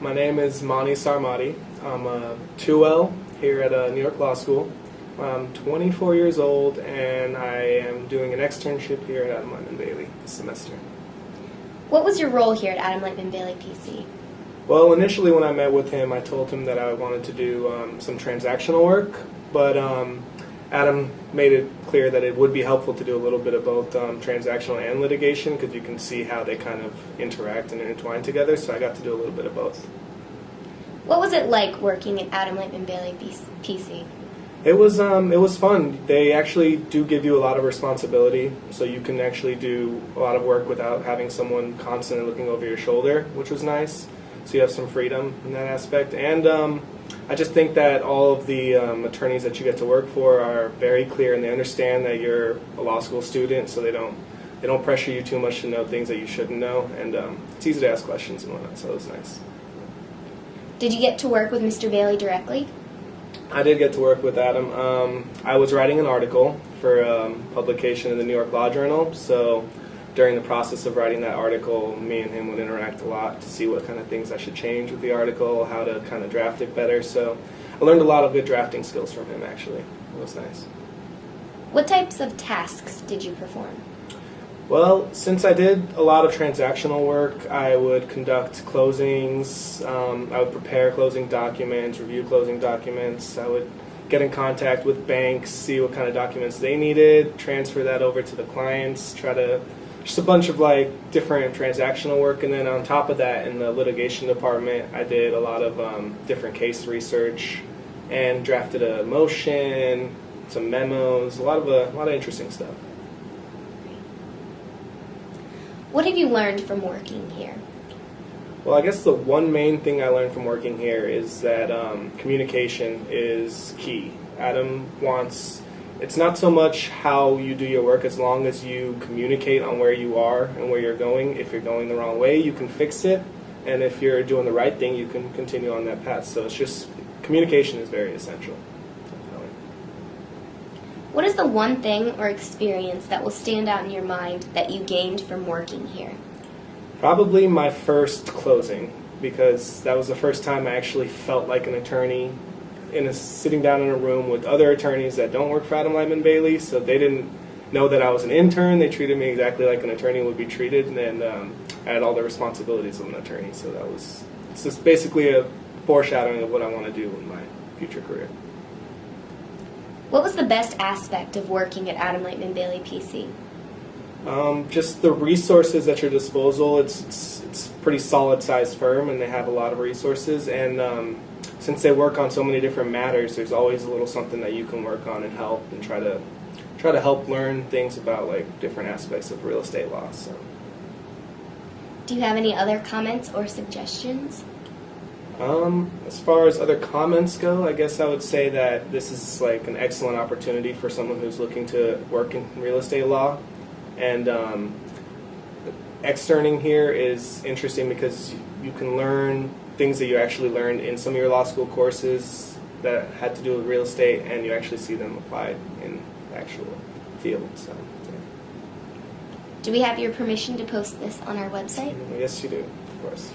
My name is Moni Sarmadi. I'm a 2L here at New York Law School. I'm 24 years old and I am doing an externship here at Adam Lightman Bailey this semester. What was your role here at Adam Lightman Bailey PC? Well, initially when I met with him, I told him that I wanted to do some transactional work, but Adam made it clear that it would be helpful to do a little bit of both transactional and litigation, because you can see how they kind of interact and intertwine together, so I got to do a little bit of both. What was it like working at Adam Lightman Bailey PC? It was fun. They actually do give you a lot of responsibility, so you can actually do a lot of work without having someone constantly looking over your shoulder, which was nice. So you have some freedom in that aspect. And I just think that all of the attorneys that you get to work for are very clear, and they understand that you're a law school student, so they don't pressure you too much to know things that you shouldn't know. And it's easy to ask questions and whatnot, so it was nice. Did you get to work with Mr. Bailey directly? I did get to work with Adam. I was writing an article for publication in the New York Law Journal, so during the process of writing that article, me and him would interact a lot to see what kind of things I should change with the article, how to kind of draft it better. So I learned a lot of good drafting skills from him, actually. It was nice. What types of tasks did you perform? Well, since I did a lot of transactional work, I would conduct closings, I would prepare closing documents, review closing documents, I would get in contact with banks, see what kind of documents they needed, transfer that over to the clients, just a bunch of like different transactional work. And then on top of that, in the litigation department, I did a lot of different case research and drafted a motion, some memos, a lot of interesting stuff. What have you learned from working here? Well, I guess the one main thing I learned from working here is that communication is key. Adam wants, it's not so much how you do your work, as long as you communicate on where you are and where you're going. If you're going the wrong way, you can fix it, and if you're doing the right thing, you can continue on that path. So it's just, communication is very essential. What is the one thing or experience that will stand out in your mind that you gained from working here? Probably my first closing, because that was the first time I actually felt like an attorney, sitting down in a room with other attorneys that don't work for Adam Lightman Bailey, so they didn't know that I was an intern. They treated me exactly like an attorney would be treated, and then I had all the responsibilities of an attorney, so it's just basically a foreshadowing of what I want to do in my future career. What was the best aspect of working at Adam Lightman Bailey PC? Just the resources at your disposal. It's a pretty solid-sized firm, and they have a lot of resources. And since they work on so many different matters, there's always a little something that you can work on and help, and try to help learn things about like different aspects of real estate law. So. Do you have any other comments or suggestions? As far as other comments go, I guess I would say that this is like an excellent opportunity for someone who's looking to work in real estate law. And externing here is interesting because you can learn things that you actually learned in some of your law school courses that had to do with real estate, and you actually see them applied in the actual field. So, yeah. Do we have your permission to post this on our website? Yes, you do, of course.